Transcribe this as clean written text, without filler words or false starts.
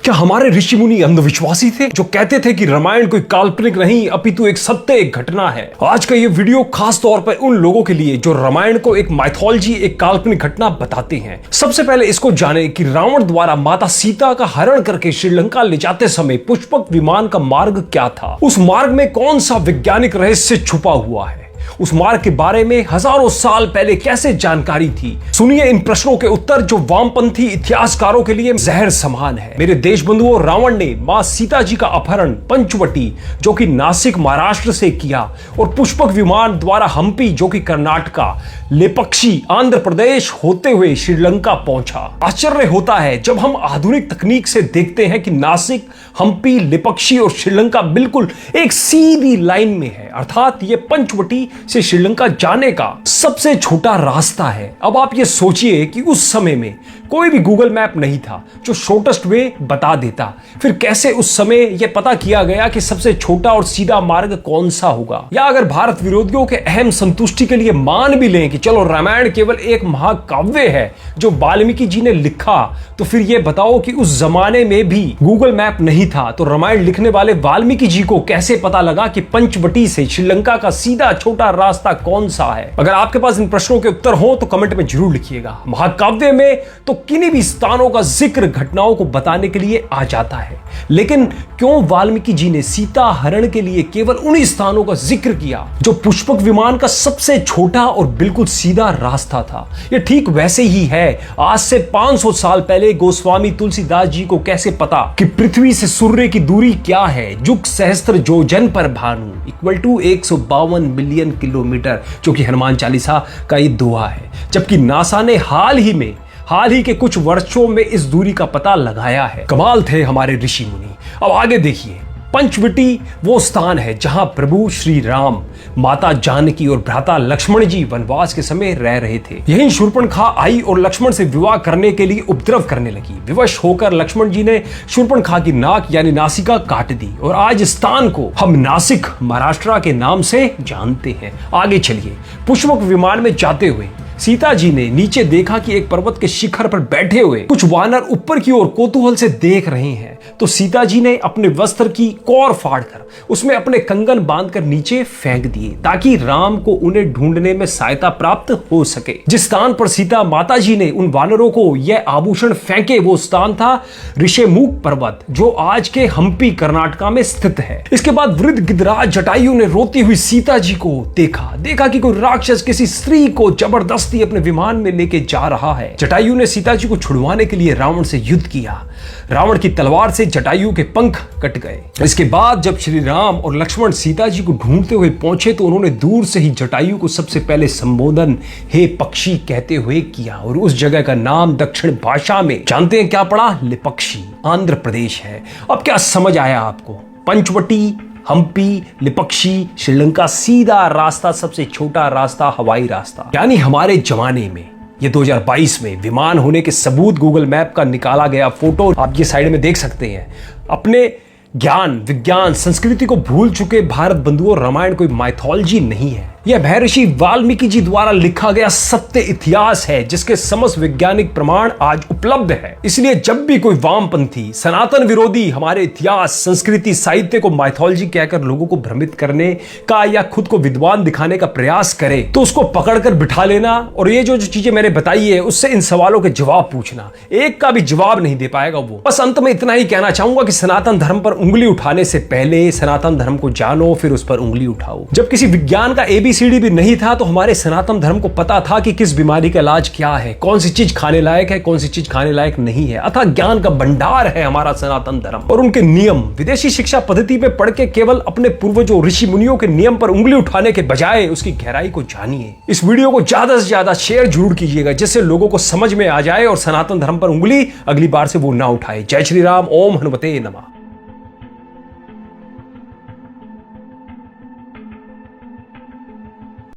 क्या हमारे ऋषि मुनि अंधविश्वासी थे जो कहते थे कि रामायण कोई काल्पनिक नहीं अपितु एक सत्य एक घटना है? आज का ये वीडियो खास तौर पर उन लोगों के लिए जो रामायण को एक माइथोलॉजी एक काल्पनिक घटना बताते हैं। सबसे पहले इसको जाने कि रावण द्वारा माता सीता का हरण करके श्रीलंका ले जाते समय पुष्पक विमान का मार्ग क्या था, उस मार्ग में कौन सा वैज्ञानिक रहस्य छुपा हुआ है, उस मार्ग के बारे में हजारों साल पहले कैसे जानकारी थी। सुनिए इन प्रश्नों के उत्तर जो वामपंथी इतिहासकारों के लिए जहर समान है। मेरे देश बंधुओं, रावण ने मां सीता जी का अपहरण पंचवटी जो कि नासिक महाराष्ट्र से किया और पुष्पक विमान द्वारा हम्पी जो कि कर्नाटका, लेपक्षी आंध्र प्रदेश होते हुए श्रीलंका पहुंचा। आश्चर्य होता है जब हम आधुनिक तकनीक से देखते हैं कि नासिक, हम्पी, लेपक्षी और श्रीलंका बिल्कुल एक सीधी लाइन में है, अर्थात ये पंचवटी से श्रीलंका जाने का सबसे छोटा रास्ता है। अब आप ये सोचिए कि उस समय में कोई भी गूगल मैप नहीं था जो शॉर्टेस्ट वे बता देता, फिर कैसे उस समय यह पता किया गया कि सबसे छोटा और सीधा मार्ग कौन सा होगा? या अगर भारत विरोधियों के अहम संतुष्टि के लिए मान भी लें कि चलो रामायण केवल एक महाकाव्य है जो वाल्मीकि जी ने लिखा, तो फिर यह बताओ कि उस जमाने में भी गूगल मैप नहीं था तो रामायण लिखने वाले वाल्मीकि जी को कैसे पता लगा कि पंचवटी से श्रीलंका का सीधा छोटा रास्ता कौन सा है? अगर आपके पास इन प्रश्नों के उत्तर हो तो कमेंट में जरूर लिखिएगा। महाकाव्य में तो किन्हीं भी स्थानों का जिक्र घटनाओं को बताने के लिए आ जाता है, लेकिन क्यों वाल्मीकि जी ने सीता हरण के लिए केवल उन्हीं स्थानों का जिक्र किया जो पुष्पक विमान का सबसे छोटा और बिल्कुल सीधा रास्ता था? यह ठीक वैसे ही है आज से 500 साल पहले गोस्वामी तुलसीदास जी को कैसे पता कि पृथ्वी से सूर्य की दूरी क्या है? जुग सहस्त्र योजन पर भानु इक्वल टू 152 बिलियन किलोमीटर, जो कि हनुमान चालीसा का ये दोहा है। जबकि नासा ने हाल ही के कुछ वर्षों में इस दूरी का पता लगाया है। कमाल थे हमारे ऋषि मुनि। अब आगे देखिए, पंचवटी वो स्थान है जहां प्रभु श्री राम, माता जानकी और भ्राता लक्ष्मण जी वनवास के समय रह रहे थे। यहीं शूर्पणखा आई और लक्ष्मण से विवाह करने के लिए उपद्रव करने लगी। विवश होकर लक्ष्मण जी ने शूर्पणखा की नाक यानी नासिका काट दी और आज स्थान को हम नासिक महाराष्ट्र के नाम से जानते हैं। आगे चलिए, पुष्पक विमान में जाते हुए सीता जी ने नीचे देखा कि एक पर्वत के शिखर पर बैठे हुए कुछ वानर ऊपर की ओर कौतूहल से देख रहे हैं। तो सीता जी ने अपने वस्त्र की कौर फाड़कर उसमें अपने कंगन बांधकर नीचे फेंक दिए ताकि राम को उन्हें ढूंढने में सहायता प्राप्त हो सके। जिस स्थान पर सीता माता जी ने उन वानरों को यह आभूषण फेंके वो स्थान था ऋषिमुख पर्वत, जो आज के हम्पी कर्नाटका में स्थित है। इसके बाद वृद्ध गिद्धराज जटायु ने रोती हुई सीता जी को देखा कि कोई राक्षस किसी स्त्री को जबरदस्ती अपने विमान में लेके जा रहा है। जटायु ने सीता जी को छुड़वाने के लिए रावण से युद्ध किया। रावण की तलवार से जटायु के पंख कट गए। इसके बाद जब श्री राम और लक्ष्मण सीता जी को ढूंढते हुए पहुंचे तो उन्होंने दूर से ही जटायु को सबसे पहले संबोधन हे पक्षी कहते हुए किया और उस जगह का नाम दक्षिण भाषा में जानते हैं क्या पड़ा? लेपक्षी, आंध्र प्रदेश है। अब क्या समझ आया आपको? पंचवटी, हम्पी, लेपक्षी, श्रीलंका सीधा रास्ता, सबसे छोटा रास्ता हवाई रास्ता। यानी हमारे जमाने में ये 2022 में विमान होने के सबूत गूगल मैप का निकाला गया फोटो आप ये साइड में देख सकते हैं। अपने ज्ञान, विज्ञान, संस्कृति को भूल चुके भारत बंधुओं, रामायण कोई माइथोलॉजी नहीं है। यह महर्षि वाल्मीकि जी द्वारा लिखा गया सत्य इतिहास है जिसके समस्त वैज्ञानिक प्रमाण आज उपलब्ध है। इसलिए जब भी कोई वामपंथी, सनातन विरोधी हमारे इतिहास, संस्कृति, साहित्य को माइथोलॉजी कहकर लोगों को भ्रमित करने का या खुद को विद्वान दिखाने का प्रयास करे तो उसको पकड़कर बिठा लेना और ये जो चीजें मैंने बताई है उससे इन सवालों के जवाब पूछना। एक का भी जवाब नहीं दे पाएगा वो। बस अंत में इतना ही कहना चाहूंगा कि सनातन धर्म पर उंगली उठाने से पहले सनातन धर्म को जानो, फिर उस पर उंगली उठाओ। जब किसी विज्ञान का ABCD भी नहीं था तो हमारे सनातन धर्म को पता था कि किस बीमारी का इलाज क्या है, कौन सी चीज खाने लायक है, कौन सी चीज खाने लायक नहीं है। अतः ज्ञान का भंडार है हमारा सनातन धर्म और उनके नियम। विदेशी शिक्षा पद्धति में पढ़ के केवल अपने पूर्वजों, ऋषि मुनियों के नियम पर उंगली उठाने के बजाय उसकी गहराई को जानिए। इस वीडियो को ज्यादा से ज्यादा शेयर जरूर कीजिएगा जिससे लोगों को समझ में आ जाए और सनातन धर्म पर उंगली अगली बार से वो ना उठाए। जय श्री राम, ओम हनुमते नमः।